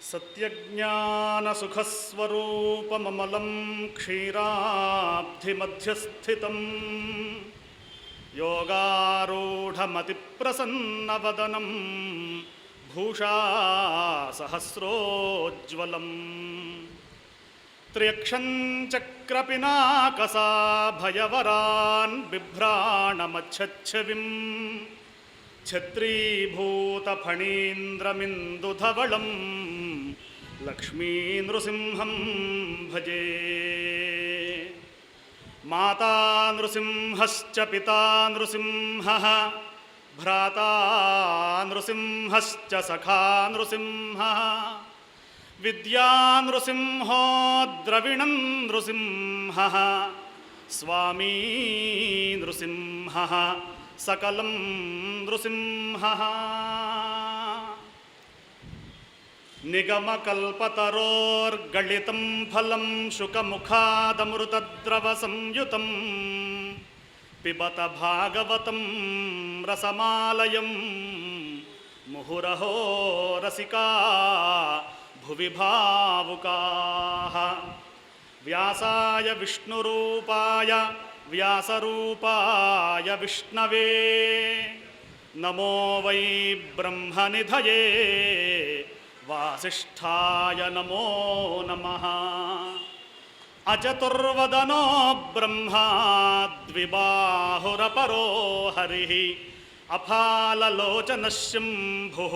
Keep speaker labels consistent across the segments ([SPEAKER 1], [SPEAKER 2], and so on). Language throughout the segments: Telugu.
[SPEAKER 1] सत्यज्ञानसुखस्वरूपममलं क्षीराब्धिमध्यस्थितं योगारूढमतिप्रसन्नवदनं भूषासहस्रोज्ज्वलम् त्र्यक्षं चक्रपिनाकसाभयवरान् बिभ्राणमच्छच्छविं छत्रीभूतफणीन्द्रमिन्दुधवलं लक्ष्मीनृसिंहं भजे। माता नृसिंहश्च पिता नृसिंहः भ्राता नृसिंहश्च सखा नृसिंहः विद्या नृसिंहो द्रविणं नृसिंहः स्वामी नृसिंहः सकलं नृसिंहः। निगमकल्पतरोर्गलितं फलं शुकमुखादमृतद्रवसंयुतं पिबत भागवतं रसमालयं मुहुरहो रसिका भुवि भावुकाः। व्यासाय विष्णुरूपाय व्यासरूपाय विष्णवे नमो वै ब्रह्मनिधये वासिष्ठाय नमो नमः। अचतुर्वदनो ब्रह्मा द्विबाहुरपरो हरिः अफाललोचनः शम्भुः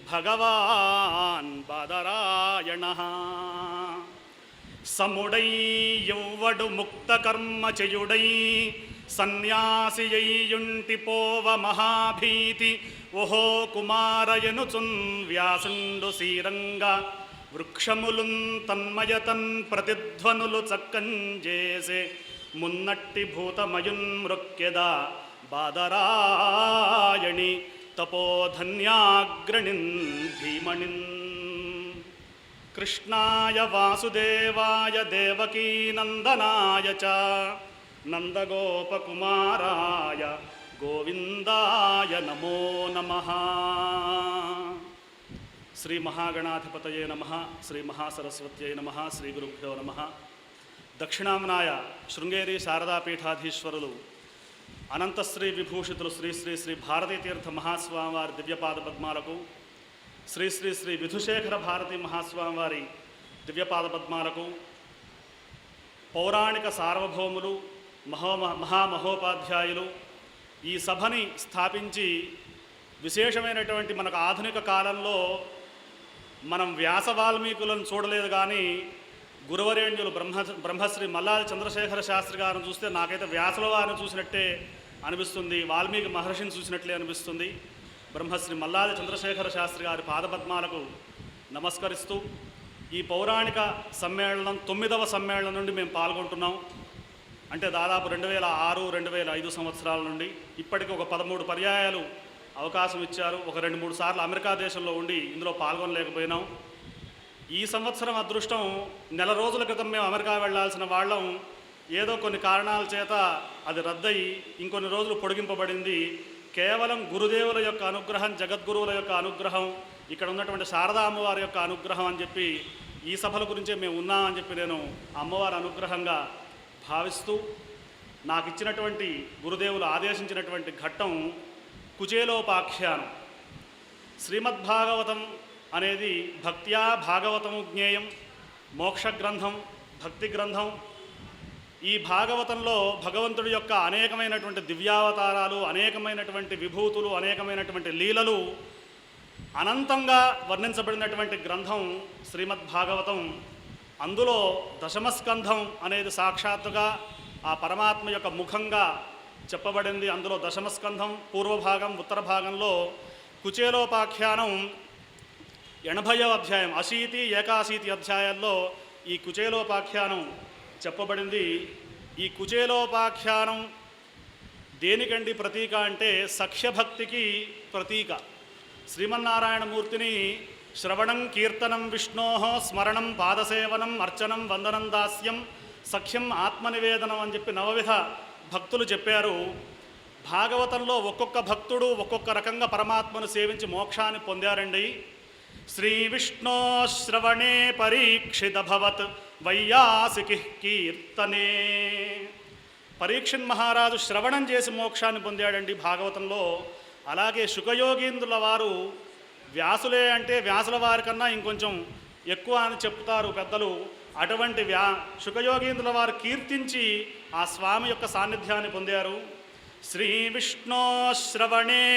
[SPEAKER 1] भगवान् बादरायणः। समुडै यौवडु मुक्तकर्म चयुडै సన్యాసియయుంటిపోవ మహాభీతి ఓహో కుమారయనుచున్ వ్యాసుండు సీరంగ వృక్షములున్ తన్మయతన్ ప్రతిధ్వనులు చక్కంజేసే మున్నట్టి భూతమయున్ మృక్యద బాదరాయణి తపోధన్యాగ్రణిన్ ధీమణిన్। కృష్ణాయ వాసుదేవాయ దేవకీనందనాయ చ నందగోపకుమారాయ గోవిందాయ నమో నమః। శ్రీ మహాగణాధిపతయే నమః, శ్రీ మహాసరస్వత్యై నమః, శ్రీ గురుభ్యో నమః। దక్షిణాంనాయ శృంగేరి శారదాపీఠాధీశ్వరులు అనంతశ్రీ విభూషితులు శ్రీ శ్రీ శ్రీ భారతీతీర్థ మహాస్వామివారి దివ్యపాద పద్మాలకు, శ్రీ శ్రీ శ్రీ విధుశేఖర భారతీ మహాస్వామివారి దివ్యపాద పద్మాలకు, పౌరాణిక సార్వభౌములు మహామహోపాధ్యాయులు ఈ సభని స్థాపించి విశేషమైనటువంటి మనకు ఆధునిక కాలంలో మనం వ్యాస వాల్మీకులను చూడలేదు, కానీ గురువరేణ్యులు బ్రహ్మశ్రీ మల్లాది చంద్రశేఖర శాస్త్రి గారిని చూస్తే నాకైతే వ్యాసుల వారిని చూసినట్టే అనిపిస్తుంది, వాల్మీకి మహర్షిని చూసినట్లే అనిపిస్తుంది। బ్రహ్మశ్రీ మల్లాది చంద్రశేఖర శాస్త్రి గారి పాదపద్మాలకు నమస్కరిస్తూ ఈ పౌరాణిక సమ్మేళనం 9వ సమ్మేళనం నుండి మేము పాల్గొంటున్నాం। అంటే దాదాపు 2006-2005 సంవత్సరాల నుండి ఇప్పటికి ఒక 13 పర్యాయాలు అవకాశం ఇచ్చారు। ఒక 2-3 సార్లు అమెరికా దేశంలో ఉండి ఇందులో పాల్గొనలేకపోయినాం। ఈ సంవత్సరం అదృష్టం, నెల రోజుల క్రితం మేము అమెరికా వెళ్లాల్సిన వాళ్ళం, ఏదో కొన్ని కారణాల చేత అది రద్దయి ఇంకొన్ని రోజులు పొడిగింపబడింది। కేవలం గురుదేవుల యొక్క అనుగ్రహం, జగద్గురువుల యొక్క అనుగ్రహం, ఇక్కడ ఉన్నటువంటి శారదా అమ్మవారి యొక్క అనుగ్రహం అని చెప్పి ఈ సభల గురించే మేము ఉన్నామని చెప్పి నేను అమ్మవారి అనుగ్రహంగా భావిస్తూ, నాకు ఇచ్చినటువంటి గురుదేవులు ఆదేశించినటువంటి ఘట్టం కుచేలోపాఖ్యానం। శ్రీమద్భాగవతం అనేది భక్త్యా భాగవతము జ్ఞేయం, మోక్ష గ్రంథం, భక్తి గ్రంథం। ఈ భాగవతంలో భగవంతుడి యొక్క అనేకమైనటువంటి దివ్యావతారాలు, అనేకమైనటువంటి విభూతులు, అనేకమైనటువంటి లీలలు అనంతంగా వర్ణించబడినటువంటి గ్రంథం శ్రీమద్భాగవతం। అందులో దశమస్కంధం అనేది సాక్షాత్తుగా ఆ పరమాత్మ యొక్క ముఖంగా చెప్పబడింది। అందులో దశమస్కంధం పూర్వభాగం, ఉత్తర భాగంలో కుచేలోపాఖ్యానం 80వ అధ్యాయం, 80, 81 అధ్యాయాల్లో ఈ కుచేలోపాఖ్యానం చెప్పబడింది। ఈ కుచేలోపాఖ్యానం దేనికండి ప్రతీక అంటే సఖ్యభక్తికి ప్రతీక। శ్రీమన్నారాయణమూర్తిని శ్రవణం కీర్తనం విష్ణోః స్మరణం పాదసేవనం అర్చనం వందనం దాస్యం సఖ్యం ఆత్మనివేదనం అని చెప్పి 9 విధ భక్తులు చెప్పారు। భాగవతంలో ఒక్కొక్క భక్తుడు ఒక్కొక్క రకంగా పరమాత్మను సేవించి మోక్షాన్ని పొందారండి। శ్రీవిష్ణో శ్రవణే పరీక్షితభవత్ వైయాసికి కీర్తనే. పరీక్షిన్ మహారాజు శ్రవణం చేసి మోక్షాన్ని పొందాడండి భాగవతంలో. అలాగే శుకయోగీంద్రుల వారు వ్యాసులే అంటే వ్యాసుల వారి కన్నా ఇంకొంచెం ఎక్కువ అని చెప్తారు పెద్దలు. అటువంటి శుకయోగీంద్రుల వారు కీర్తించి ఆ స్వామి యొక్క సాన్నిధ్యాన్ని పొందారు. శ్రీ విష్ణో శ్రవణే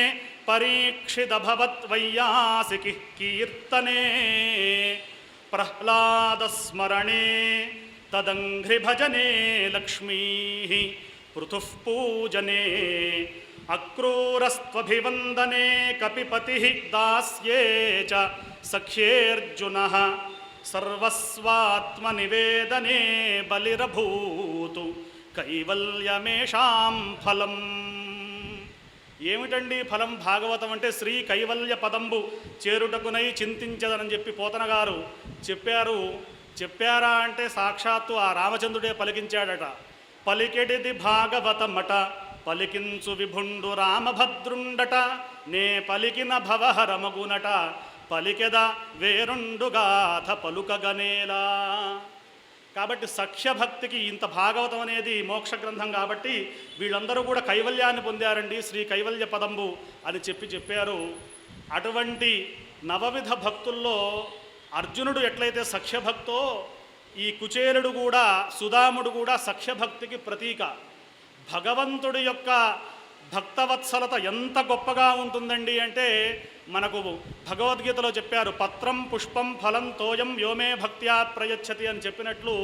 [SPEAKER 1] పరీక్షితభవత్ వైయాసికి కీర్తనే ప్రహ్లాదస్మరణే తదంఘ్రి భజనే లక్ష్మీ పృథుః పూజనే అక్రూరస్త్వభివందనే కపిపతి దాస్యే చ సఖ్యేర్జునః సర్వస్వాత్మనివేదనే బలిరభూతు కైవల్యమేషాం ఫలం. ఏమిటండి ఫలం? భాగవతం అంటే శ్రీ కైవల్య పదంబు చేరుటకునై చింతించదనని చెప్పి పోతన గారు చెప్పారు. చెప్పారా అంటే సాక్షాత్తు ఆ రామచంద్రుడే పలికించాడట. పలికెడిది భాగవతమట పలికించు విభుండు రామభద్రుండట నే పలికిన భవహరమగునట పలికెద వేరుండుగాథ పలుకగనేలా. కాబట్టి సఖ్యభక్తికి ఇంత భాగవతం అనేది మోక్ష గ్రంథం కాబట్టి వీళ్ళందరూ కూడా కైవల్యాన్ని పొందారండి శ్రీ కైవల్య పదంబు అని చెప్పారు. అటువంటి నవవిధ భక్తుల్లో అర్జునుడు ఎట్లయితే సఖ్యభక్తో ఈ కుచేలుడు కూడా సుదాముడు కూడా సఖ్యభక్తికి ప్రతీక. భగవంతుడి యొక్క భక్తవత్సలత ఎంత గొప్పగా ఉంటుందండి అంటే మనకు భగవద్గీతలో చెప్పారు, పత్రం పుష్పం ఫలం తోయం యోమే భక్త్యా ప్రయచ్చతి అని చెప్పినట్లు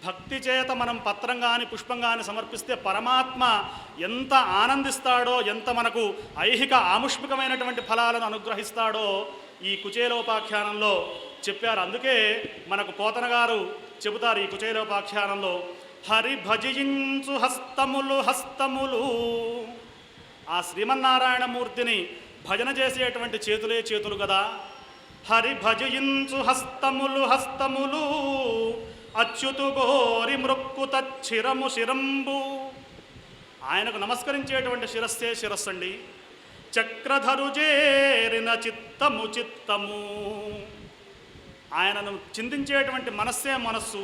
[SPEAKER 1] భక్తి చేత మనం పత్రం కానీ పుష్పం కానీ సమర్పిస్తే పరమాత్మ ఎంత ఆనందిస్తాడో, ఎంత మనకు ఐహిక ఆముష్మికమైనటువంటి ఫలాలను అనుగ్రహిస్తాడో ఈ కుచేలోపాఖ్యానంలో చెప్పారు. అందుకే మనకు పోతన గారు చెబుతారు ఈ కుచేలోపాఖ్యానంలో, హరి భజించు హస్తములు హస్తములు. ఆ శ్రీమన్నారాయణమూర్తిని భజన చేసేటువంటి చేతులే చేతులు కదా. హరి భజించు హస్తములు హస్తములు అచ్యుతు గోరి మృక్కుత చిరము శిరంబు. ఆయనకు నమస్కరించేటువంటి శిరస్సే శిరస్సు అండి. చక్రధరు చేరిన చిత్తము చిత్తము. ఆయనను చింతించేటువంటి మనస్సే మనస్సు.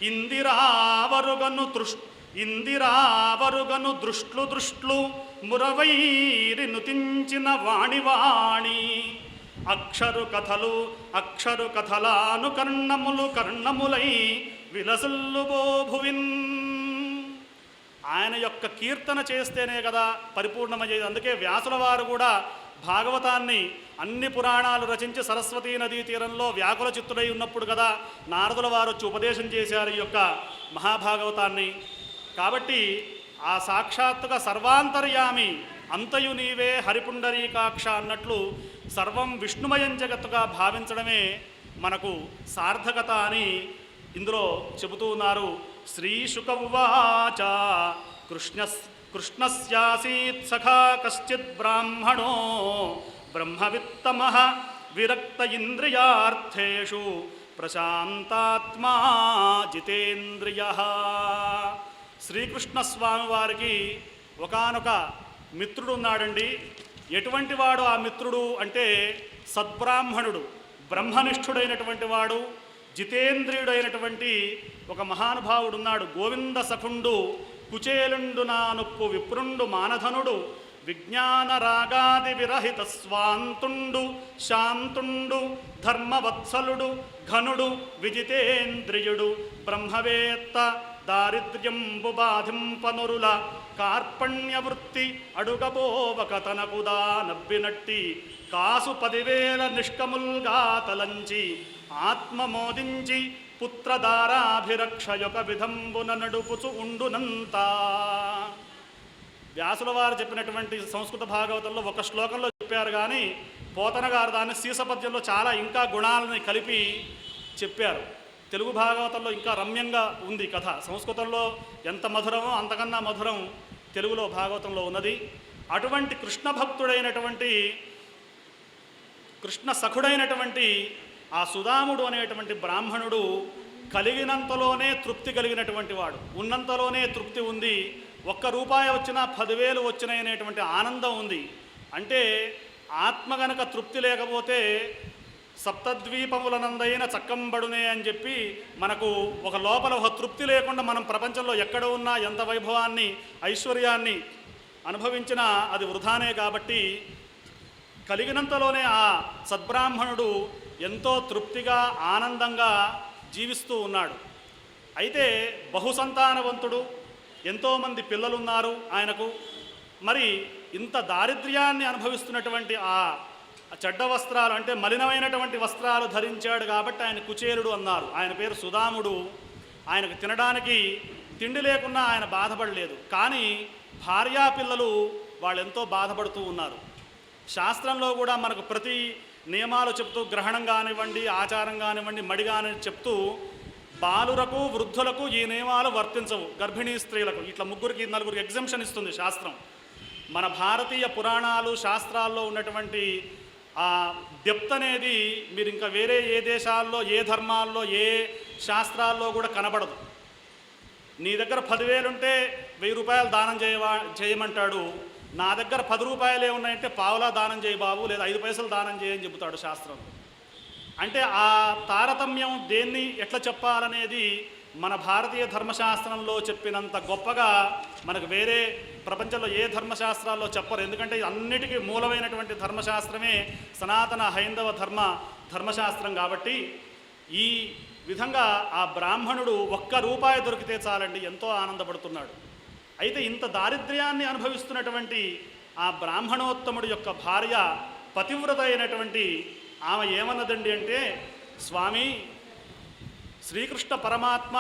[SPEAKER 1] ఇందిరావరుగను దృష్ట్లు దృష్ట్లు మురవైరి నుతించిన వాణివాణి. అక్షరు కథలాను కర్ణములు కర్ణములై విలసుల్లుబో భువిన్. ఆయన యొక్క కీర్తన చేస్తేనే కదా పరిపూర్ణమయ్యేది. అందుకే వ్యాసుల వారు కూడా భాగవతాన్ని అన్ని పురాణాలు రచించి సరస్వతీ నదీ తీరంలో వ్యాకుల చిత్తుడై ఉన్నప్పుడు కదా నారదుల వారు వచ్చి ఉపదేశం చేశారు ఈ యొక్క మహాభాగవతాన్ని. కాబట్టి ఆ సాక్షాత్తుగా సర్వాంతర్యామి అంతయు నీవే హరిపుండరీకాక్ష అన్నట్లు సర్వం విష్ణుమయం జగత్తుగా భావించడమే మనకు సార్థకత అని ఇందులో చెబుతూ ఉన్నారు. శ్రీశుక ఉవాచ కృష్ణస్యాసీత్ సఖా కశ్చిత్ బ్రాహ్మణో బ్రహ్మవిత్తమః విరక్త ఇంద్రియార్థేషు ప్రశాంతాత్మా జితేంద్రియః. శ్రీకృష్ణ స్వామి వారికి ఒకానొక మిత్రుడు ఉన్నాడండి. ఎటువంటి వాడు ఆ మిత్రుడు అంటే సద్బ్రాహ్మణుడు, బ్రహ్మనిష్ఠుడైనటువంటి వాడు, జితేంద్రియుడైనటువంటి ఒక మహానుభావుడు ఉన్నాడు. గోవింద సఖుండు కుచేలుండు నానుప్పు విప్రుండు మానధనుడు విజ్ఞాన రాగాది విరహిత స్వాంతుండు శాంతుండు ధర్మవత్సలుడు ఘనుడు విజితేంద్రియుడు బ్రహ్మవేత్త దారిద్ర్యంబు బాధింపనురుల కార్పణ్యవృత్తి అడుగబోవక తనకుదా నవ్వినట్టి కాసు 10,000 నిష్కముల్గా తలంచి ఆత్మమోదించి పుత్రదారాభిరక్షయొక విధంబున నడుపుచు ఉండునంతా. వ్యాసుల వారు చెప్పినటువంటి సంస్కృత భాగవతంలో ఒక శ్లోకంలో చెప్పారు కానీ పోతన గారు దాన్ని సీసపద్యంలో చాలా ఇంకా గుణాలని కలిపి చెప్పారు. తెలుగు భాగవతంలో ఇంకా రమ్యంగా ఉంది కథ. సంస్కృతంలో ఎంత మధురమో అంతకన్నా మధురం తెలుగులో భాగవతంలో ఉన్నది. అటువంటి కృష్ణ భక్తుడైనటువంటి కృష్ణ సఖుడైనటువంటి ఆ సుదాముడు అనేటువంటి బ్రాహ్మణుడు కలిగినంతలోనే తృప్తి కలిగినటువంటి వాడు. ఉన్నంతలోనే తృప్తి ఉంది. ₹1 వచ్చినా 10,000 వచ్చినాయి అనేటువంటి ఆనందం ఉంది. అంటే ఆత్మ గనక తృప్తి లేకపోతే సప్తద్వీపములనందైన చక్కంబడునే అని చెప్పి మనకు ఒక లోపల ఒక తృప్తి లేకుండా మనం ప్రపంచంలో ఎక్కడ ఉన్నా ఎంత వైభవాన్ని ఐశ్వర్యాన్ని అనుభవించినా అది వృధానే. కాబట్టి కలిగినంతలోనే ఆ సద్బ్రాహ్మణుడు ఎంతో తృప్తిగా ఆనందంగా జీవిస్తూ ఉన్నాడు. అయితే బహుసంతానవంతుడు, ఎంతోమంది పిల్లలున్నారు ఆయనకు. మరి ఇంత దారిద్ర్యాన్ని అనుభవిస్తున్నటువంటి ఆ చెడ్డ వస్త్రాలు అంటే మలినమైనటువంటి వస్త్రాలు ధరించాడు కాబట్టి ఆయన కుచేలుడు అన్నారు. ఆయన పేరు సుదాముడు. ఆయనకు తినడానికి తిండి లేకున్నా ఆయన బాధపడలేదు. కానీ భార్యాపిల్లలు వాళ్ళెంతో బాధపడుతూ ఉన్నారు. శాస్త్రంలో కూడా మనకు ప్రతి నియమాలు చెప్తూ గ్రహణం కానివ్వండి, ఆచారం కానివ్వండి, మడి కాని చెప్తూ బాలురకు వృద్ధులకు ఈ నియమాలు వర్తించవు. గర్భిణీ స్త్రీలకు ఇట్లా ముగ్గురికి నలుగురికి ఎగ్జంప్షన్ ఇస్తుంది శాస్త్రం. మన భారతీయ పురాణాలు శాస్త్రాల్లో ఉన్నటువంటి ఆ డెప్త్ అనేది మీరు ఇంకా వేరే ఏ దేశాల్లో ఏ ధర్మాల్లో ఏ శాస్త్రాల్లో కూడా కనబడదు. నీ దగ్గర 10,000 ఉంటే 1,000 రూపాయలు దానం చేయమంటాడు. నా దగ్గర 10 రూపాయలే ఉన్నాయంటే పావులా దానం చేయి బాబు, లేదా 5 పైసలు దానం చేయని చెబుతాడు శాస్త్రం. అంటే ఆ తారతమ్యం దేన్ని ఎట్లా చెప్పాలనేది మన భారతీయ ధర్మశాస్త్రంలో చెప్పినంత గొప్పగా మనకు వేరే ప్రపంచంలో ఏ ధర్మశాస్త్రాల్లో చెప్పరు. ఎందుకంటే అన్నిటికీ మూలమైనటువంటి ధర్మశాస్త్రమే సనాతన హైందవ ధర్మశాస్త్రం. కాబట్టి ఈ విధంగా ఆ బ్రాహ్మణుడు 1 రూపాయి దొరికితే చాలండి ఎంతో ఆనందపడుతున్నాడు. అయితే ఇంత దారిద్ర్యాన్ని అనుభవిస్తున్నటువంటి ఆ బ్రాహ్మణోత్తముడి యొక్క భార్య పతివ్రత అయినటువంటి ఆమె ఏమన్నదండి అంటే, స్వామి శ్రీకృష్ణ పరమాత్మ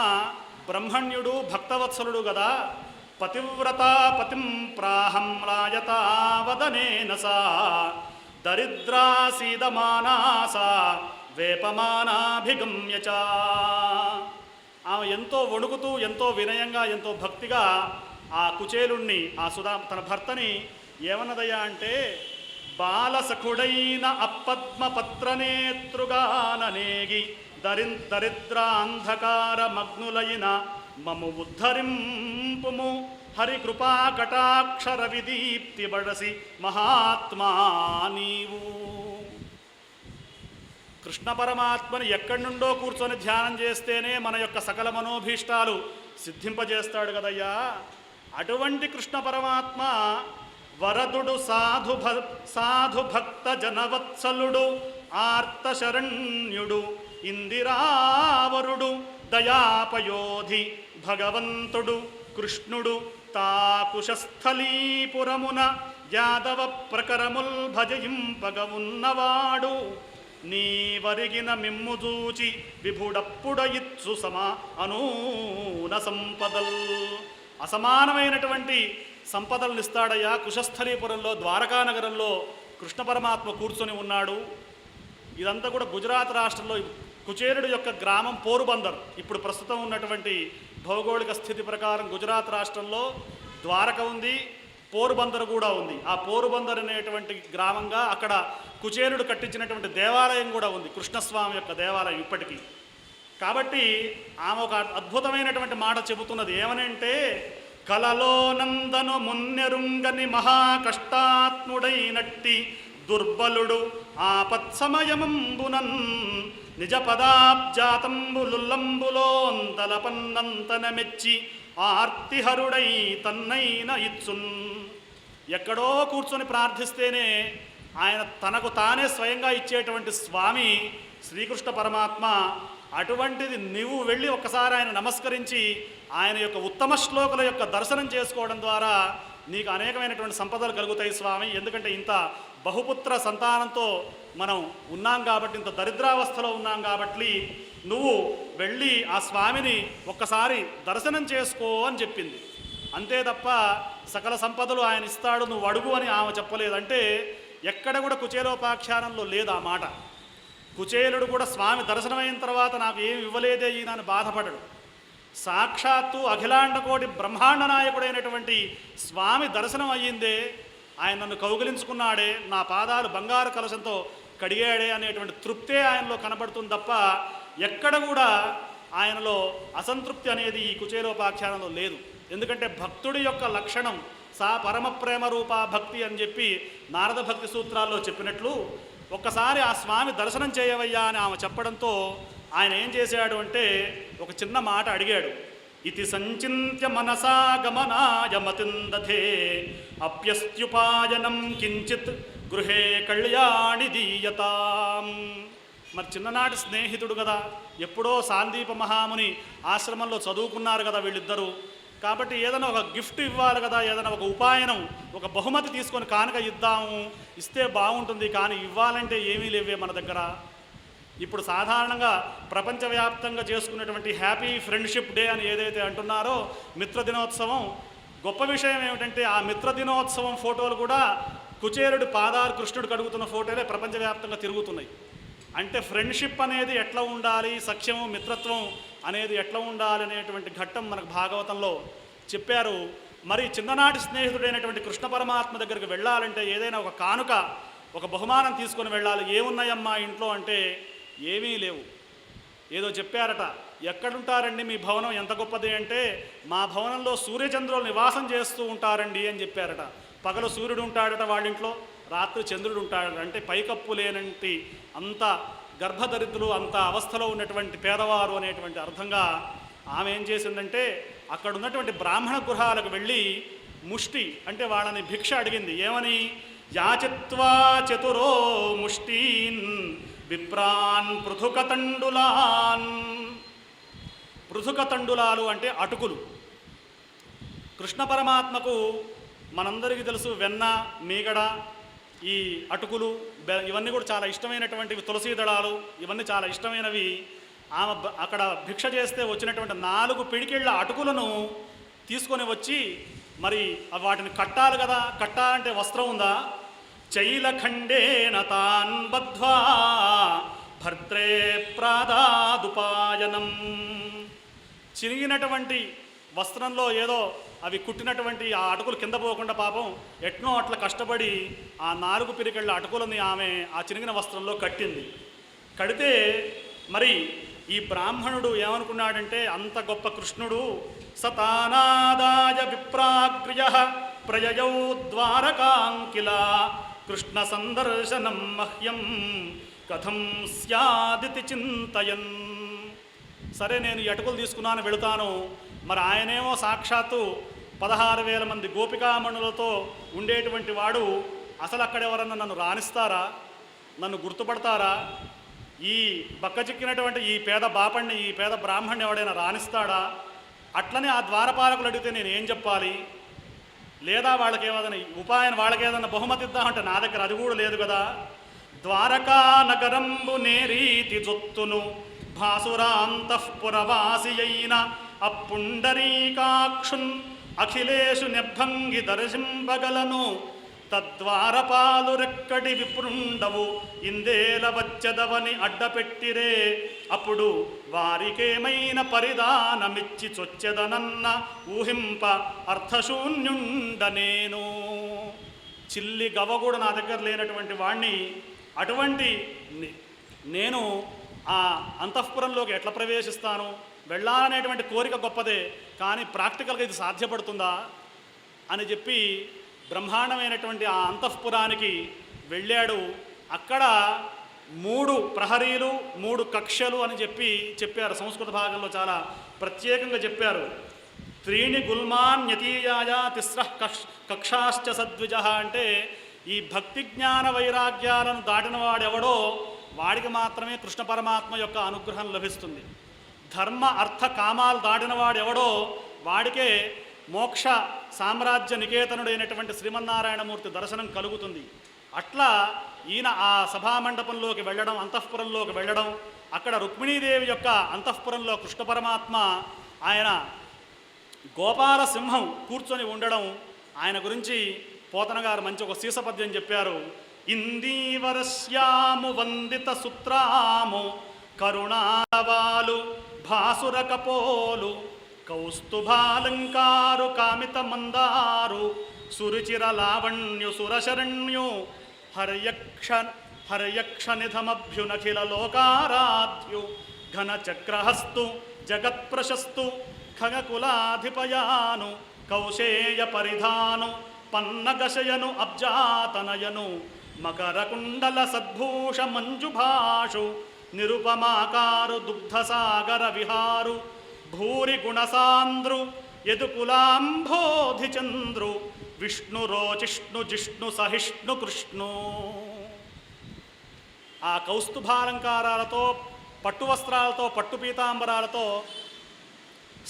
[SPEAKER 1] బ్రహ్మణ్యుడు భక్తవత్సలుడు కదా, పతివ్రత పతిం ప్రాహం రాయతా వదనేన సా దరిద్రాసీదమానాసా వేపమానాభిగమ్యచ. ఆమె ఎంతో వణుకుతూ ఎంతో వినయంగా ఎంతో భక్తిగా ఆ కుచేలుణ్ణి తన భర్తని ఏమన్నదయ్యా అంటే, బాలసఖుడైన అపద్మపత్రనేతృగాననేగి దరిద్రాంధకార మగ్నులైన మము ఉద్ధరింపుము హరికృపా కటాక్షర విదీప్తి బడసి మహాత్మా నీవు. కృష్ణ పరమాత్మని ఎక్కడి నుండో కూర్చొని ధ్యానం చేస్తేనే మన యొక్క సకల మనోభీష్టాలు సిద్ధింపజేస్తాడు కదయ్యా. అటువంటి కృష్ణ పరమాత్మ వరదుడు సాధు భక్త జనవత్సలుడు ఆర్తశరణ్యుడు ఇందిరావరుడు దయాపయోధి భగవంతుడు కృష్ణుడు తాకుశస్థలీపురమున యాదవ ప్రకరముల్ భజయింపగ ఉన్నవాడు నీ వరిగిన మిమ్ము చూచి విభుడప్పుడ ఇత్సు అనూన సంపదల్. అసమానమైనటువంటి సంపదలను ఇస్తాడయ్యా. కుశస్థలీపురంలో ద్వారకానగరంలో కృష్ణ పరమాత్మ కూర్చొని ఉన్నాడు. ఇదంతా కూడా గుజరాత్ రాష్ట్రంలో కుచేరుడు యొక్క గ్రామం పోరుబందర్. ఇప్పుడు ప్రస్తుతం ఉన్నటువంటి భౌగోళిక స్థితి ప్రకారం గుజరాత్ రాష్ట్రంలో ద్వారక ఉంది, పోరుబందర్ కూడా ఉంది. ఆ పోరుబందర్ అనేటువంటి గ్రామంగా అక్కడ కుచేరుడు కట్టించినటువంటి దేవాలయం కూడా ఉంది, కృష్ణస్వామి యొక్క దేవాలయం ఇప్పటికీ. కాబట్టి ఆమె ఒక అద్భుతమైనటువంటి మాట చెబుతున్నది. ఏమనంటే, కలలో నందను మున్నెరుంగని మహాకష్టాత్ముడైనట్టి దుర్బలుడు ఆపత్సమయమంబునన్ నిజ పదాబ్జాతంబులుల్లంబులోంతలపన్నంతన మెచ్చి ఆర్తిహరుడై తన్నైన ఇచ్చున్. ఎక్కడో కూర్చొని ప్రార్థిస్తేనే ఆయన తనకు తానే స్వయంగా ఇచ్చేటువంటి స్వామి శ్రీకృష్ణ పరమాత్మ. అటువంటిది నువ్వు వెళ్ళి ఒక్కసారి ఆయన నమస్కరించి ఆయన యొక్క ఉత్తమ శ్లోకుల యొక్క దర్శనం చేసుకోవడం ద్వారా నీకు అనేకమైనటువంటి సంపదలు కలుగుతాయి స్వామి. ఎందుకంటే ఇంత బహుపుత్ర సంతానంతో మనం ఉన్నాం కాబట్టి, ఇంత దరిద్రావస్థలో ఉన్నాం కాబట్టి నువ్వు వెళ్ళి ఆ స్వామిని ఒక్కసారి దర్శనం చేసుకో అని చెప్పింది. అంతే తప్ప సకల సంపదలు ఆయన ఇస్తాడు నువ్వు అడుగు అని ఆమె చెప్పలేదంటే ఎక్కడ కూడా కుచేలోపాఖ్యానంలో లేదు ఆ మాట. కుచేలుడు కూడా స్వామి దర్శనమైన తర్వాత నాకు ఏమి ఇవ్వలేదే ఈయన అని బాధపడడు. సాక్షాత్తు అఖిలాండకోటి బ్రహ్మాండ నాయకుడైనటువంటి స్వామి దర్శనం అయ్యిందే, ఆయన నన్ను కౌగిలించుకున్నాడే, నా పాదాలు బంగారు కలశంతో కడిగాడే అనేటువంటి తృప్తే ఆయనలో కనబడుతుంది తప్ప ఎక్కడ కూడా ఆయనలో అసంతృప్తి అనేది ఈ కుచేలోపాఖ్యానంలో లేదు. ఎందుకంటే భక్తుడి యొక్క లక్షణం సా పరమ ప్రేమ రూపా భక్తి అని చెప్పి నారద భక్తి సూత్రాల్లో చెప్పినట్లు ఒక్కసారి ఆ స్వామి దర్శనం చేయవయ్యా అని ఆమె చెప్పడంతో ఆయన ఏం చేశాడు అంటే ఒక చిన్న మాట అడిగాడు. ఇది సంచింత్య మనసా గమనాయ మతిందధే అప్యస్త్యుపాయనం కించిత్ గృహే కళ్యాణి దీయతాం. మరి చిన్ననాటి స్నేహితుడు కదా, ఎప్పుడో సాందీప మహాముని ఆశ్రమంలో చదువుకున్నారు కదా వీళ్ళిద్దరూ. కాబట్టి ఏదైనా ఒక గిఫ్ట్ ఇవ్వాలి కదా, ఏదైనా ఒక ఉపాయనం, ఒక బహుమతి తీసుకొని కానుక ఇద్దాము, ఇస్తే బాగుంటుంది. కానీ ఇవ్వాలంటే ఏమీ లేవే మన దగ్గర. ఇప్పుడు సాధారణంగా ప్రపంచవ్యాప్తంగా చేసుకున్నటువంటి హ్యాపీ ఫ్రెండ్షిప్ డే అని ఏదైతే అంటున్నారో, మిత్ర దినోత్సవం, గొప్ప విషయం ఏమిటంటే ఆ మిత్ర దినోత్సవం ఫోటోలు కూడా కుచేరుడి పాదాలు కృష్ణుడు కడుగుతున్న ఫోటోలే ప్రపంచవ్యాప్తంగా తిరుగుతున్నాయి. అంటే ఫ్రెండ్షిప్ అనేది ఎట్లా ఉండాలి, సఖ్యము మిత్రత్వం అనేది ఎట్లా ఉండాలి అనేటువంటి ఘట్టం మనకు భాగవతంలో చెప్పారు. మరి చిన్ననాటి స్నేహితుడైనటువంటి కృష్ణ పరమాత్మ దగ్గరికి వెళ్ళాలంటే ఏదైనా ఒక కానుక, ఒక బహుమానం తీసుకొని వెళ్ళాలి. ఏమున్నాయమ్మా ఇంట్లో అంటే ఏమీ లేవు. ఏదో చెప్పారట, ఎక్కడుంటారండి మీ భవనం ఎంత గొప్పది అంటే, మా భవనంలో సూర్యచంద్రులు నివాసం చేస్తూ ఉంటారండి అని చెప్పారట. పగలు సూర్యుడు ఉంటాడట వాళ్ళింట్లో, రాత్రి చంద్రుడు ఉంటాడట. అంటే పైకప్పు లేనంటి అంత గర్భదరిద్రులు, అంత అవస్థలో ఉన్నటువంటి పేదవారు అనేటువంటి అర్థంగా ఆమె ఏం చేసిందంటే అక్కడ ఉన్నటువంటి బ్రాహ్మణ గృహాలకు వెళ్ళి ముష్టి అంటే వాళ్ళని భిక్ష అడిగింది. ఏమని? యాచిత్వా చతురో ముష్టీన్ విప్రాన్ పృథుకతండులాన్. పృథుకతండులాలు అంటే అటుకులు. కృష్ణ పరమాత్మకు మనందరికీ తెలుసు వెన్న, మీగడ, ఈ అటుకులు ఇవన్నీ కూడా చాలా ఇష్టమైనటువంటివి. తులసీ దళాలు ఇవన్నీ చాలా ఇష్టమైనవి. ఆమె అక్కడ భిక్ష చేస్తే వచ్చినటువంటి 4 పిడికిళ్ళ అటుకులను తీసుకొని వచ్చి మరి వాటిని కట్టాలి కదా. కట్టాలంటే వస్త్రం ఉందా? చైలఖండేన తాన్ బద్ధ్వా భర్త్రే ప్రాదాదుపాయనం. చిరిగినటువంటి వస్త్రంలో ఏదో అవి కుట్టినటువంటి ఆ అటుకులు కింద పోకుండా పాపం ఎట్నో అట్లా కష్టపడి ఆ 4 పిరికెళ్ళ అటుకులని ఆమె ఆ చిరిగిన వస్త్రంలో కట్టింది. కడితే మరి ఈ బ్రాహ్మణుడు ఏమనుకున్నాడంటే, అంత గొప్ప కృష్ణుడు సతానాదాయ విప్రాగ్ర్య ప్రయయౌ ద్వారకాంకిల కృష్ణ సందర్శనం మహ్యం కథం స్యాదితి చింతయన్. సరే నేను ఈ అటుకులు తీసుకున్నాను, వెళుతాను. మరి ఆయనేమో సాక్షాత్తు 16,000 మంది గోపికామణులతో ఉండేటువంటి వాడు. అసలు అక్కడ ఎవరన్నా నన్ను రాణిస్తారా? నన్ను గుర్తుపడతారా? ఈ బక్కచిక్కినటువంటి ఈ పేద బాపణ్ణి, ఈ పేద బ్రాహ్మణ్ణి ఎవడైనా రాణిస్తాడా? అట్లనే ఆ ద్వారపాలకులు అడిగితే నేను ఏం చెప్పాలి? లేదా వాళ్ళకి ఏదైనా ఉపాయం, వాళ్ళకి ఏదైనా బహుమతి ఇద్దామంటే నా దగ్గర అది కూడా లేదు కదా. ద్వారకా నగరంబు నేరీతి జొత్తును భాసురాంతఃపురవాసి అయిన అప్పుండరీకాక్షున్ అఖిలేషు నిర్భంగి దర్శింపగలను తద్వారపాలు రెక్కడి విప్రుండవు ఇందేల వచ్చదవని అడ్డపెట్టిరే అప్పుడు వారికేమైన పరిదానమిచ్చి చొచ్చెదనన్న ఊహింప అర్థశూన్యుండ నేను. చిల్లి గవ్వ కూడా నా దగ్గర లేనటువంటి వాణ్ణి, అటువంటి నేను ఆ అంతఃపురంలోకి ఎట్లా ప్రవేశిస్తాను? వెళ్ళాలనేటువంటి కోరిక గొప్పదే, కానీ ప్రాక్టికల్గా ఇది సాధ్యపడుతుందా అని చెప్పి బ్రహ్మాండమైనటువంటి ఆ అంతఃపురానికి వెళ్ళాడు. అక్కడ 3 ప్రహరీలు 3 కక్షలు అని చెప్పారు. సంస్కృత భాగంలో చాలా ప్రత్యేకంగా చెప్పారు. 3 గుల్మాన్యతీయాయ తిస్రః కక్షాశ్చ సద్విజ. అంటే ఈ భక్తి జ్ఞాన వైరాగ్యాలను దాటిన వాడెవడో వాడికి మాత్రమే కృష్ణ పరమాత్మ యొక్క అనుగ్రహం లభిస్తుంది. ధర్మ అర్థ కామాలు దాటిన వాడెవడో వాడికే మోక్ష సామ్రాజ్య నికేతనుడైనటువంటి శ్రీమన్నారాయణమూర్తి దర్శనం కలుగుతుంది. అట్లా ఈయన ఆ సభామండపంలోకి వెళ్ళడం, అంతఃపురంలోకి వెళ్ళడం, అక్కడ రుక్మిణీదేవి యొక్క అంతఃపురంలో కృష్ణ పరమాత్మ ఆయన గోపాల సింహం కూర్చొని ఉండడం, ఆయన గురించి పోతన గారు మంచి ఒక శీసపద్యం చెప్పారు. ఇందీవరస్యాము వందిత సుత్రాము కరుణావాలు భాసురకపోలు కౌస్తుభాలంకారు కామిత మందారు సురుచిర లావణ్యు సురశరణ్యు హర్యక్ష నిధమభ్యునఖిల లోకారాధ్యు ఘన చక్రహస్తు జగత్ప్రశస్తు ఖగకులాధిపయాను కౌశేయ పరిధాను పన్నగశయను అబ్జాతనయను మకరకుండల సద్భూష మంజుభాషు నిరుపమాకారు దుగ్ధసాగర విహారు భూరి గుణసాంద్రు యదుకులాంబోధి చంద్రు విష్ణు రోచిష్ణు జిష్ణు సహిష్ణు కృష్ణు. ఆ కౌస్తుభాలంకారాలతో, పట్టు వస్త్రాలతో, పట్టు పీతాంబరాలతో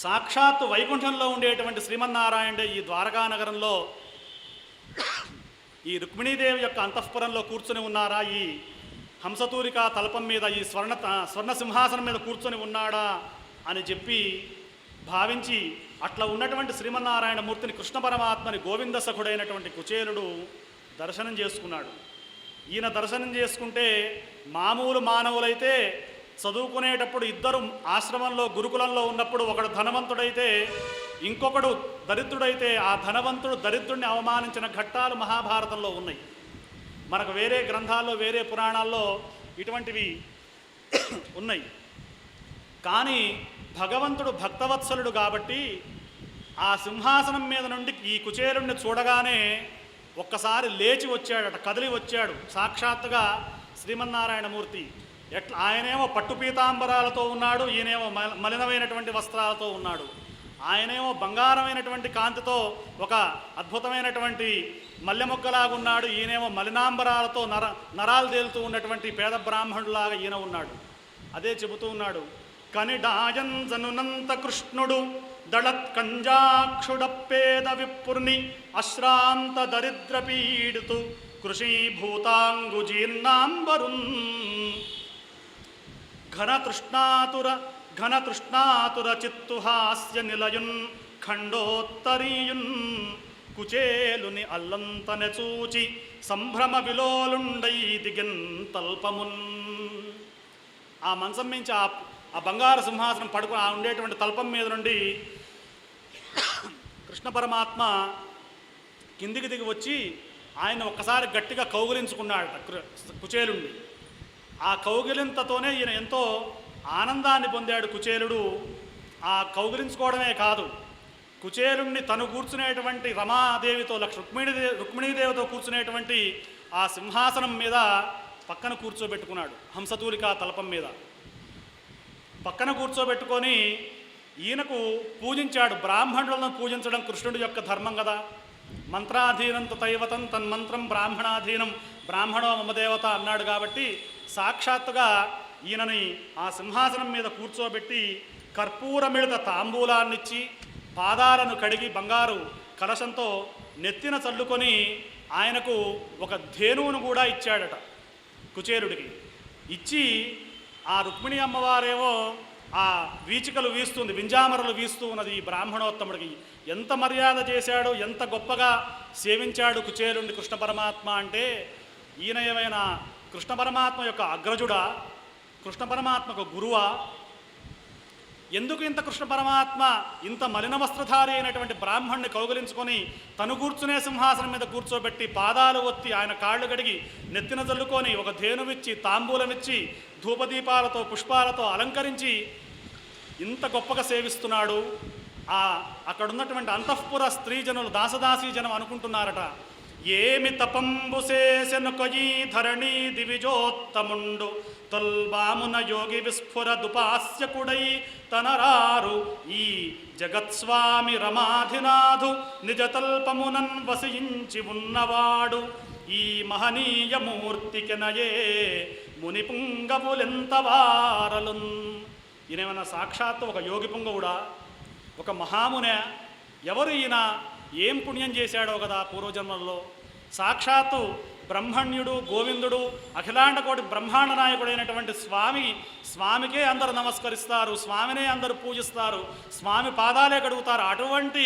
[SPEAKER 1] సాక్షాత్తు వైకుంఠంలో ఉండేటువంటి శ్రీమన్నారాయణుడే ఈ ద్వారకానగరంలో ఈ రుక్మిణీదేవి యొక్క అంతఃపురంలో కూర్చొని ఉన్నారా, ఈ హంసతూలికా తల్పం మీద, ఈ స్వర్ణ సింహాసనం మీద కూర్చొని ఉన్నాడా అని చెప్పి భావించి అట్లా ఉన్నటువంటి శ్రీమన్నారాయణ మూర్తిని, కృష్ణ పరమాత్మని గోవింద సఖుడైనటువంటి కుచేలుడు దర్శనం చేసుకున్నాడు. ఈయన దర్శనం చేసుకుంటే మామూలు మానవులైతే చదువుకునేటప్పుడు ఇద్దరు ఆశ్రమంలో గురుకులంలో ఉన్నప్పుడు ఒకడు ధనవంతుడైతే ఇంకొకడు దరిద్రుడైతే ఆ ధనవంతుడు దరిద్రుడిని అవమానించిన ఘట్టాలు మహాభారతంలో ఉన్నాయి. మనకు వేరే గ్రంథాల్లో, వేరే పురాణాల్లో ఇటువంటివి ఉన్నాయి. కానీ భగవంతుడు భక్తవత్సలుడు కాబట్టి ఆ సింహాసనం మీద నుండి ఈ కుచేలుడిని చూడగానే ఒక్కసారి లేచి వచ్చాడట, కదిలి వచ్చాడు సాక్షాత్తుగా శ్రీమన్నారాయణమూర్తి. ఆయనేమో పట్టు పీతాంబరాలతో ఉన్నాడు, ఈయనేమో మలినమైనటువంటి వస్త్రాలతో ఉన్నాడు. ఆయనేమో బంగారమైనటువంటి కాంతితో ఒక అద్భుతమైనటువంటి మల్లెమొక్కలాగున్నాడు, ఈయనేమో మలినాంబరాలతో నరాలు తేలుతూ ఉన్నటువంటి పేద బ్రాహ్మణులాగా ఈయన ఉన్నాడు. అదే చెబుతూ ఉన్నాడు, కనిడాయంజనునంత కృష్ణుడు దళత్ కంజాక్షుడప్పేద విప్పుర్ని అశ్రాంత దరిద్ర పీడితు కృషీభూతాంగు జీర్ణాంబరున్ ఘనతృష్ణాతుర చిత్తుహాస్య నిలయున్ ఖండోత్తరీయున్ కుచేలుని అల్లంతనె చూచి సంభ్రమ విలోలుండై దిగన్ తల్పమున్. ఆ మంచం మించి ఆ బంగారు సింహాసనం పడుకుని ఆ ఉండేటువంటి తల్పం మీద నుండి కృష్ణ పరమాత్మ కిందికి దిగి వచ్చి ఆయన ఒక్కసారి గట్టిగా కౌగిలించుకున్నాడట కుచేలుణ్ణి. ఆ కౌగిలింతతోనే ఈయన ఎంతో ఆనందాన్ని పొందాడు కుచేలుడు. ఆ కౌగిలించుకోవడమే కాదు, కుచేలుణ్ణి తను కూర్చునేటువంటి రమాదేవితో, రుక్మిణీదేవితో కూర్చునేటువంటి ఆ సింహాసనం మీద పక్కన కూర్చోబెట్టుకున్నాడు. హంసతూలికా తల్పం మీద పక్కన కూర్చోబెట్టుకొని ఈయనకు పూజించాడు. బ్రాహ్మణులను పూజించడం కృష్ణుడి యొక్క ధర్మం కదా. మంత్రాధీనం తైవతం తన్మంత్రం బ్రాహ్మణాధీనం బ్రాహ్మణో మమదేవత అన్నాడు కాబట్టి సాక్షాత్తుగా ఈయనని ఆ సింహాసనం మీద కూర్చోబెట్టి కర్పూరమిళిత తాంబూలాన్నిచ్చి పాదాలను కడిగి బంగారు కలశంతో నెత్తిన చల్లుకొని ఆయనకు ఒక ధేనువును కూడా ఇచ్చాడట కుచేలుడికి. ఇచ్చి ఆ రుక్మిణి అమ్మవారేమో ఆ వీచికలు వీస్తుంది, వింజామరలు వీస్తూ ఉన్నది. ఈ బ్రాహ్మణోత్తముడికి ఎంత మర్యాద చేశాడు, ఎంత గొప్పగా సేవించాడు కుచేలుడిని కృష్ణ పరమాత్మ అంటే, ఈయన ఏమైనా కృష్ణ పరమాత్మ యొక్క అగ్రజుడా, కృష్ణ పరమాత్మకు గురువా? ఎందుకు ఇంత కృష్ణ పరమాత్మ ఇంత మలిన వస్త్రధారి అయినటువంటి బ్రాహ్మణ్ణి కౌగిలించుకొని తను కూర్చునే సింహాసనం మీద కూర్చోబెట్టి పాదాలు ఒత్తి ఆయన కాళ్ళు గడిగి నెత్తిన జల్లుకొని ఒక ధేనువిచ్చి తాంబూలమిచ్చి ధూపదీపాలతో పుష్పాలతో అలంకరించి ఇంత గొప్పగా సేవిస్తున్నాడు. అక్కడున్నటువంటి అంతఃపుర స్త్రీజనులు, దాసదాసీ జనం అనుకుంటున్నారట, ఏమి తపంబు చేసెను కొయి ధరణీ దివిజోత్తముండు తొల్బామున యోగి విస్ఫుర దుపాస్యకుడై తనరారు ఈ జగత్స్వామి రమాధినాథు నిజతల్పమునన్ వసించి ఉన్నవాడు ఈ మహనీయ మూర్తికెనయే ముని పుంగవులెంత వారలున్. ఈయనేమన్నా సాక్షాత్తు ఒక యోగి పుంగవుడా, ఒక మహామునే? ఎవరు ఈయన? ఏం పుణ్యం చేశాడో కదా పూర్వజన్మల్లో. సాక్షాత్తు బ్రహ్మణ్యుడు, గోవిందుడు, అఖిలాండకోటి బ్రహ్మాండ నాయకుడైనటువంటి స్వామికే అందరూ నమస్కరిస్తారు, స్వామినే అందరూ పూజిస్తారు, స్వామి పాదాలే గడుగుతారు. అటువంటి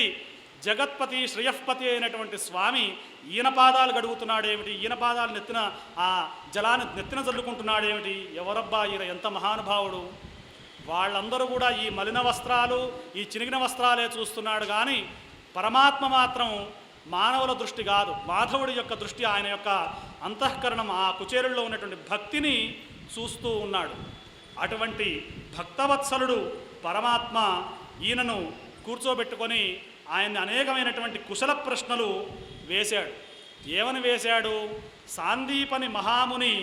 [SPEAKER 1] జగత్పతి, శ్రేయఃపతి అయినటువంటి స్వామి ఈయన పాదాలు గడుగుతున్నాడేమిటి? ఈయన పాదాలు నెత్తిన ఆ జలాన్ని నెత్తిన చల్లుకుంటున్నాడేమిటి? ఎవరబ్బా ఈయన, ఎంత మహానుభావుడు! వాళ్ళందరూ కూడా ఈ మలిన వస్త్రాలు, ఈ చినిగిన వస్త్రాలే చూస్తున్నాడు కానీ పరమాత్మ మాత్రం మానవుల దృష్టి కాదు, మాధవుడి యొక్క దృష్టి, ఆయన యొక్క అంతఃకరణం, ఆ కుచేరుల్లో ఉన్నటువంటి భక్తిని చూస్తూ ఉన్నాడు. అటువంటి భక్తవత్సలుడు పరమాత్మ ఈయనను కూర్చోబెట్టుకొని ఆయన్ని అనేకమైనటువంటి కుశల ప్రశ్నలు వేశాడు. ఏమని వేశాడు? సాందీపని మహాముని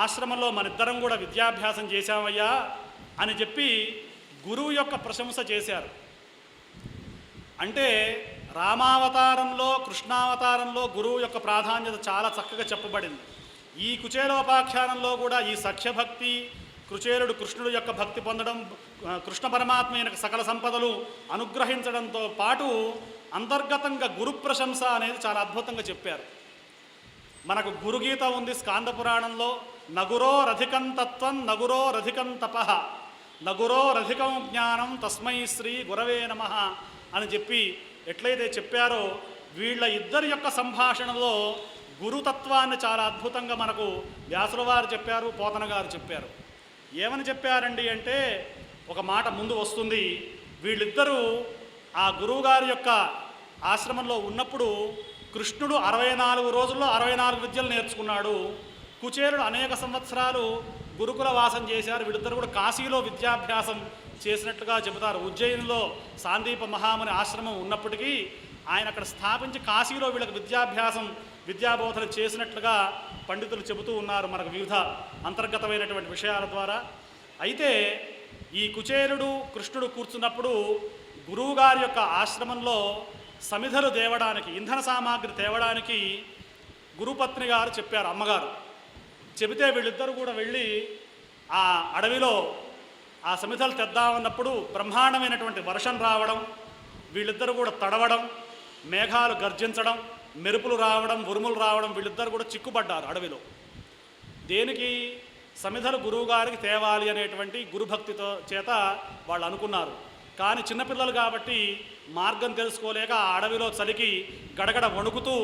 [SPEAKER 1] ఆశ్రమంలో మనిద్దరం కూడా విద్యాభ్యాసం చేశామయ్యా అని చెప్పి గురువు యొక్క ప్రశంస చేశారు. అంటే రామావతారంలో కృష్ణావతారంలో గురువు యొక్క ప్రాధాన్యత చాలా చక్కగా చెప్పబడింది. ఈ కుచేలోపాఖ్యానంలో కూడా ఈ సఖ్యభక్తి, కుచేలుడు కృష్ణుడు యొక్క భక్తి పొందడం, కృష్ణ పరమాత్మ ఈయనకు సకల సంపదలు అనుగ్రహించడంతో పాటు అంతర్గతంగా గురు ప్రశంస అనేది చాలా అద్భుతంగా చెప్పారు. మనకు గురుగీత ఉంది స్కాంద పురాణంలో, నగురో రధికం తత్వం నగురో రధికం తపః నగురో రధికం జ్ఞానం తస్మై శ్రీ గురవే నమః అని చెప్పి ఎట్లయితే చెప్పారో, వీళ్ళ ఇద్దరి యొక్క సంభాషణలో గురుతత్వాన్ని చాలా అద్భుతంగా మనకు వ్యాసుల వారు చెప్పారు, పోతన గారు చెప్పారు. ఏమని చెప్పారండి అంటే, ఒక మాట ముందు వస్తుంది. వీళ్ళిద్దరూ ఆ గురువుగారి యొక్క ఆశ్రమంలో ఉన్నప్పుడు కృష్ణుడు 64 రోజుల్లో 64 విద్యలు నేర్చుకున్నాడు. కుచేలుడు అనేక సంవత్సరాలు గురుకుల వాసం చేశారు. వీళ్ళిద్దరు కూడా కాశీలో విద్యాభ్యాసం చేసినట్లుగా చెబుతారు. ఉజ్జయినిలో సాందీప మహాముని ఆశ్రమం ఉన్నప్పటికీ ఆయన అక్కడ స్థాపించి కాశీలో వీళ్ళకి విద్యాబోధన చేసినట్లుగా పండితులు చెబుతూ ఉన్నారు మనకు వివిధ అంతర్గతమైనటువంటి విషయాల ద్వారా. అయితే ఈ కుచేలుడు కృష్ణుడు కూర్చున్నప్పుడు గురువుగారి యొక్క ఆశ్రమంలో సమిధలు తేవడానికి, ఇంధన సామాగ్రి తేవడానికి గురుపత్ని గారు చెప్పారు, అమ్మగారు చెబితే వీళ్ళిద్దరూ కూడా వెళ్ళి ఆ అడవిలో ఆ సమిధలు తెద్దామన్నప్పుడు బ్రహ్మాండమైనటువంటి వర్షం రావడం, వీళ్ళిద్దరూ కూడా తడవడం, మేఘాలు గర్జించడం, మెరుపులు రావడం, ఉరుములు రావడం, వీళ్ళిద్దరు కూడా చిక్కుపడ్డారు అడవిలో. దేనికి? సమిధలు గురువుగారికి తేవాలి అనేటువంటి గురుభక్తితో చేత వాళ్ళు అనుకున్నారు. కానీ చిన్నపిల్లలు కాబట్టి మార్గం తెలుసుకోలేక ఆ అడవిలో చలికి గడగడ వణుకుతూ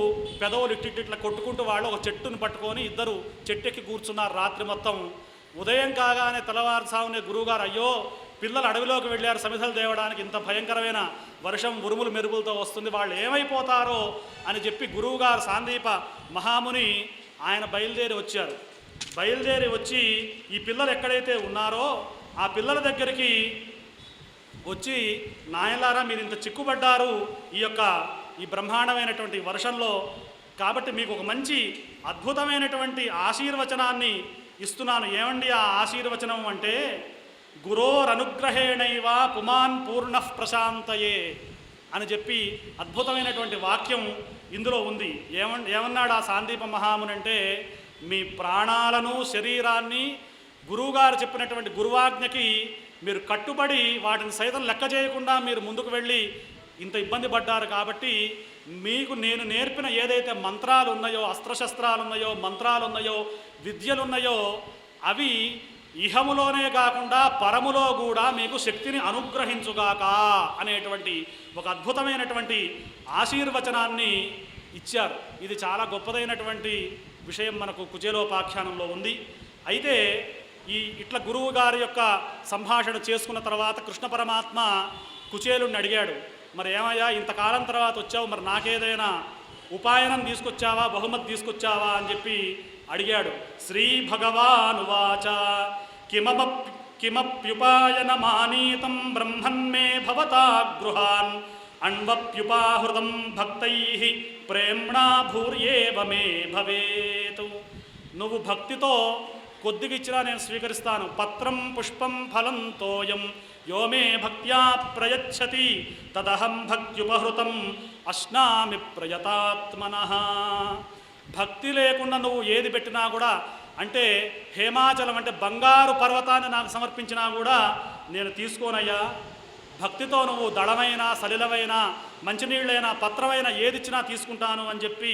[SPEAKER 1] పెదవులు ఇట్టిట్లా కొట్టుకుంటూ వాళ్ళు ఒక చెట్టును పట్టుకొని ఇద్దరు చెట్టెక్కి కూర్చున్నారు రాత్రి మొత్తం. ఉదయం కాగానే తెల్లవారుసామునే గురువుగారు, అయ్యో పిల్లలు అడవిలోకి వెళ్ళారు సమిధలు తేవడానికి, ఇంత భయంకరమైన వర్షం ఉరుములు మెరుపులతో వస్తుంది, వాళ్ళు ఏమైపోతారో అని చెప్పి గురువుగారు సాందీప మహాముని ఆయన బయలుదేరి వచ్చారు. బయలుదేరి వచ్చి ఈ పిల్లలు ఎక్కడైతే ఉన్నారో ఆ పిల్లల దగ్గరికి వచ్చి, నాయనలారా మీరు ఇంత చిక్కుపడ్డారు ఈ బ్రహ్మాండమైనటువంటి వర్షంలో, కాబట్టి మీకు ఒక మంచి అద్భుతమైనటువంటి ఆశీర్వచనాన్ని ఇస్తున్నాను. ఏమండి ఆ ఆశీర్వచనం అంటే, గురోరనుగ్రహేణైవ పుమాన్ పూర్ణః ప్రశాంతయే అని చెప్పి అద్భుతమైనటువంటి వాక్యం ఇందులో ఉంది. ఏమన్నాడు ఆ సాందీప మహాముని అంటే, మీ ప్రాణాలను శరీరాన్ని గురువుగారు చెప్పినటువంటి గురువాజ్ఞకి మీరు కట్టుబడి వాటిని సైతం లెక్క చేయకుండా మీరు ముందుకు వెళ్ళి ఇంత ఇబ్బంది పడ్డారు, కాబట్టి మీకు నేను నేర్పిన ఏదైతే మంత్రాలు ఉన్నాయో, అస్త్రశస్త్రాలు ఉన్నాయో, మంత్రాలు ఉన్నాయో, విద్యలు ఉన్నాయో, అవి ఇహములోనే కాకుండా పరములో కూడా మీకు శక్తిని అనుగ్రహించుగాక అనేటువంటి ఒక అద్భుతమైనటువంటి ఆశీర్వచనాన్ని ఇచ్చారు. ఇది చాలా గొప్పదైనటువంటి విషయం మనకు కుచేలోపాఖ్యానంలో ఉంది. అయితే ఇట్లా గురువు గారి యొక్క సంభాషణ చేసుకున్న తర్వాత కృష్ణ పరమాత్మ కుచేలుడిని అడిగాడు, మరి ఏమయ్యా ఇంతకాలం తర్వాత వచ్చావు, మరి నాకేదైనా ఉపాయనం తీసుకొచ్చావా, బహుమతి తీసుకొచ్చావా అని చెప్పి అడిగాడు. శ్రీ భగవానువాచ కిమప్యుపాయనమానీతం బ్రహ్మన్మే భవతా గృహాన్ అణ్వప్యుపాహృతం భక్తైః ప్రేమ్ణా భూర్యేవ మే భవేతు. నువ్వు భక్తితో కొద్దిగిచ్చినా నేను స్వీకరిస్తాను. పత్రం పుష్పం ఫలం తోయం యో మే భక్త్యా ప్రయచ్చతి తదహం భక్త్యుపహృతం అశ్నామి ప్రయతాత్మనః. భక్తి లేకుండా నువ్వు ఏది పెట్టినా కూడా, అంటే హేమాచలం అంటే బంగారు పర్వతాన్ని నాకు సమర్పించినా కూడా నేను తీసుకోనయ్యా. భక్తితో నువ్వు దళమైనా సలిలమైనా మంచినీళ్ళైనా పత్రమైనా ఏదిచ్చినా తీసుకుంటాను అని చెప్పి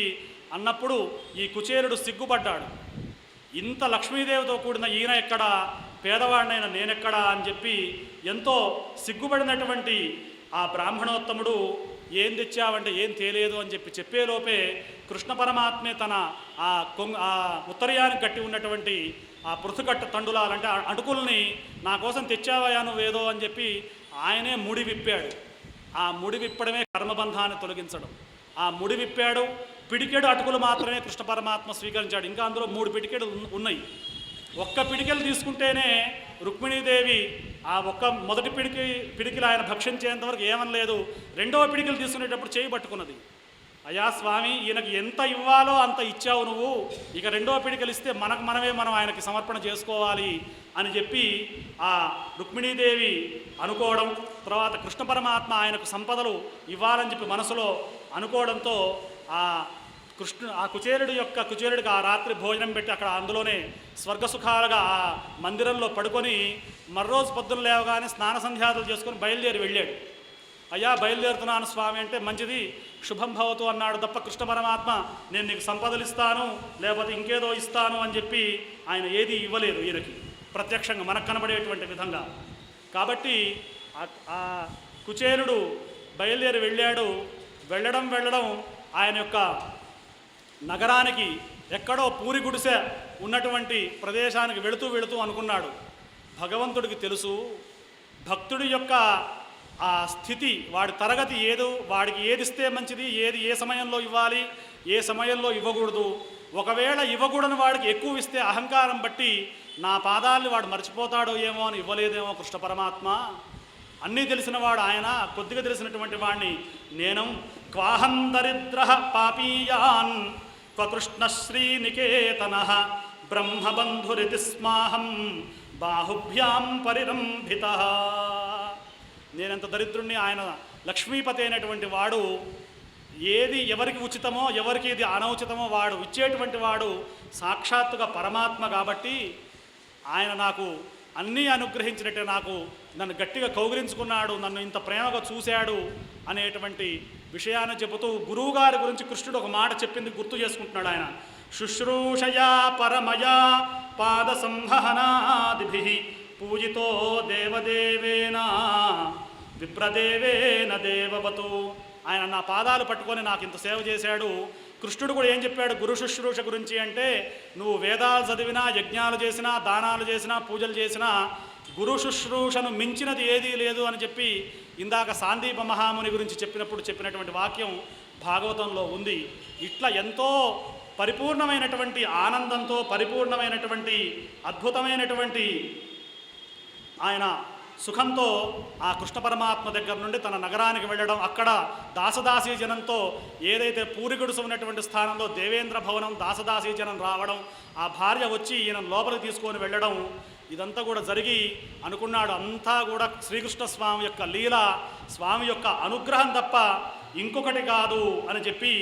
[SPEAKER 1] అన్నప్పుడు ఈ కుచేలుడు సిగ్గుపడ్డాడు. ఇంత లక్ష్మీదేవితో కూడిన ఈయన ఎక్కడ, పేదవాడినైనా నేనెక్కడా అని చెప్పి ఎంతో సిగ్గుపడినటువంటి ఆ బ్రాహ్మణోత్తముడు ఏం తెచ్చావంటే ఏం తేలేదు అని చెప్పి చెప్పేలోపే కృష్ణ పరమాత్మే తన ఆ ఉత్తరయానికి కట్టి ఉన్నటువంటి ఆ పృథుకట్ట తండులాలంటే అటుకుల్ని నా కోసం తెచ్చావయా నువ్వేదో అని చెప్పి ఆయనే ముడి విప్పాడు. ఆ ముడి విప్పడమే కర్మబంధాన్ని తొలగించడం. ఆ ముడి విప్పాడు. పిడికెడు అటుకులు మాత్రమే కృష్ణ పరమాత్మ స్వీకరించాడు. ఇంకా అందులో 3 పిడికెడు ఉన్నాయి. ఒక్క పిడికెలు తీసుకుంటేనే రుక్మిణీదేవి ఆ మొదటి పిడికిలు ఆయన భక్షించేంతవరకు ఏమనలేదు. రెండవ పిడికిలు తీసుకునేటప్పుడు చేయి పట్టుకున్నది. అయ్యా స్వామి, ఈయనకి ఎంత ఇవ్వాలో అంత ఇచ్చావు నువ్వు, ఇక రెండో పిడికలు ఇస్తే మనం ఆయనకి సమర్పణ చేసుకోవాలి అని చెప్పి ఆ రుక్మిణీదేవి అనుకోవడం, తర్వాత కృష్ణ పరమాత్మ ఆయనకు సంపదలు ఇవ్వాలని చెప్పి మనసులో అనుకోవడంతో ఆ కుచేరుడికి ఆ రాత్రి భోజనం పెట్టి అక్కడ అందులోనే స్వర్గసుఖాలుగా ఆ మందిరంలో పడుకొని మర్రోజు పొద్దున లేవగానే స్నాన సంధ్యాదులు చేసుకొని బయలుదేరి వెళ్ళాడు. అయ్యా బయలుదేరుతున్నాను స్వామి అంటే, మంచిది శుభం భవతు అన్నాడు తప్ప కృష్ణ పరమాత్మ నేను నీకు సంపదలు ఇస్తాను లేకపోతే ఇంకేదో ఇస్తాను అని చెప్పి ఆయన ఏది ఇవ్వలేదు ఈయనకి ప్రత్యక్షంగా మనకు కనబడేటువంటి విధంగా. కాబట్టి ఆ కుచేరుడు బయలుదేరి వెళ్ళాడు. వెళ్ళడం ఆయన యొక్క నగరానికి ఎక్కడో పూరి గుడిసె ఉన్నటువంటి ప్రదేశానికి వెళుతూ అనుకున్నాడు. భగవంతుడికి తెలుసు భక్తుడి యొక్క ఆ స్థితి, వాడి తరగతి ఏదో, వాడికి ఏది ఇస్తే మంచిది, ఏది ఏ సమయంలో ఇవ్వాలి, ఏ సమయంలో ఇవ్వకూడదు. ఒకవేళ ఇవ్వకూడని వాడికి ఎక్కువ ఇస్తే అహంకారం బట్టి నా పాదాలని వాడు మర్చిపోతాడో ఏమో అని ఇవ్వలేదేమో కృష్ణ పరమాత్మ. అన్నీ తెలిసినవాడు ఆయన, కొద్దిగా తెలిసినటువంటి వాడిని నేను క్వాహం దరిద్ర పాపీయాన్ కృష్ణ శ్రీనికేతన బ్రహ్మబంధురితి స్మాహం బాహుభ్యాం పరిరంభిత. నేనెంత దరిద్రుణ్ణి, ఆయన లక్ష్మీపతి అయినటువంటి వాడు, ఏది ఎవరికి ఉచితమో ఎవరికి ఇది అనౌచితమో వాడు ఇచ్చేటువంటి వాడు సాక్షాత్తుగా పరమాత్మ. కాబట్టి ఆయన నాకు అన్నీ అనుగ్రహించినట్టే నన్ను గట్టిగా కౌగిలించుకున్నాడు, నన్ను ఇంత ప్రేమగా చూశాడు అనేటువంటి విషయాన్ని చెబుతూ గురువుగారి గురించి కృష్ణుడు ఒక మాట చెప్పింది గుర్తు చేసుకుంటున్నాడు ఆయన. శుశ్రూషయా పరమయా పాద సంహనాదిభిః పూజితో దేవదేవేన విప్రదేవేన దేవవతు. ఆయన నా పాదాలు పట్టుకొని నాకు ఇంత సేవ చేశాడు. కృష్ణుడు కూడా ఏం చెప్పాడు గురు శుశ్రూష గురించి అంటే, నువ్వు వేదాలు చదివినా, యజ్ఞాలు చేసినా, దానాలు చేసినా, పూజలు చేసినా గురు శుశ్రూషను మించినది ఏదీ లేదు అని చెప్పి ఇందాక సాందీప మహాముని గురించి చెప్పినటువంటి వాక్యం భాగవతంలో ఉంది. ఇట్లా ఎంతో పరిపూర్ణమైనటువంటి ఆనందంతో, పరిపూర్ణమైనటువంటి అద్భుతమైనటువంటి ఆయన సుఖంతో ఆ కృష్ణ పరమాత్మ దగ్గర నుండి తన నగరానికి వెళ్ళడం, అక్కడ దాసదాసీ జనంతో ఏదైతే పూరిగుడుసు ఉన్నటువంటి స్థానంలో దేవేంద్ర భవనం దాసదాసీ జనం రావడం, ఆ భార్య వచ్చి ఈయన లోపలికి తీసుకొని వెళ్ళడం, ఇదంతా కూడా జరిగి అనుకున్నాడు అంతా కూడా శ్రీకృష్ణ స్వామి యొక్క లీల, స్వామి యొక్క అనుగ్రహం తప్ప ఇంకొకటి కాదు అని చెప్పి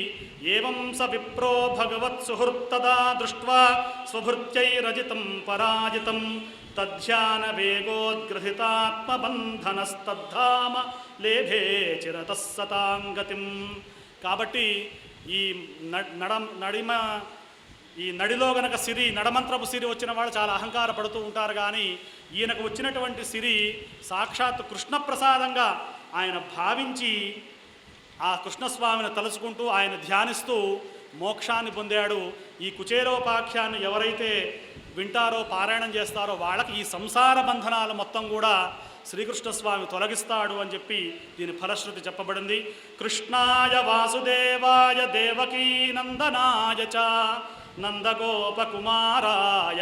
[SPEAKER 1] ఏవం స విప్రో భగవత్ సుహృత్తదా దృష్ట్వా స్వభృత్యైరజితం పరాజితం తధ్యాన వేగోద్గ్రహితాత్మబంధనస్తద్ధామ లేభే చిరతః సతాంగతిం. కాబట్టి ఈ నడిలో గనక సిరి, నడమంత్రపు సిరి వచ్చిన వాళ్ళు చాలా అహంకారపడుతూ ఉంటారు. కానీ ఈయనకు వచ్చినటువంటి సిరి సాక్షాత్ కృష్ణప్రసాదంగా ఆయన భావించి ఆ కృష్ణస్వామిని తలుచుకుంటూ ఆయన ధ్యానిస్తూ మోక్షాన్ని పొందాడు. ఈ కుచేరోపాఖ్యాన్ని ఎవరైతే వింటారో, పారాయణం చేస్తారో వాళ్ళకి ఈ సంసార బంధనాలు మొత్తం కూడా శ్రీకృష్ణస్వామి తొలగిస్తాడు అని చెప్పి దీని ఫలశ్రుతి చెప్పబడింది. కృష్ణాయ వాసుదేవాయ దేవకీనందనాయ చ నందగోపకుమారాయ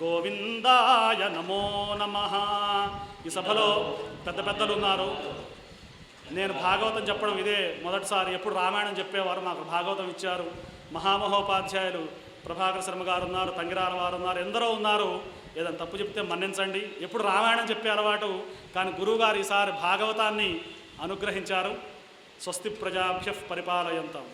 [SPEAKER 1] గోవిందాయ నమో నమః. ఈ సభలో పెద్దలు ఉన్నారు. నేను భాగవతం చెప్పడం ఇదే మొదటిసారి. ఎప్పుడు రామాయణం చెప్పేవారు, మాకు భాగవతం ఇచ్చారు. మహామహోపాధ్యాయులు ప్రభాకర శర్మ గారు ఉన్నారు, తంగిరాల వారు ఉన్నారు, ఎందరో ఉన్నారు. ఏదైనా తప్పు చెప్తే మన్నించండి. ఎప్పుడు రామాయణం చెప్పే అలవాటు, కానీ గురువుగారు ఈసారి భాగవతాన్ని అనుగ్రహించారు. స్వస్తి ప్రజాభ్యః పరిపాలయంతాం.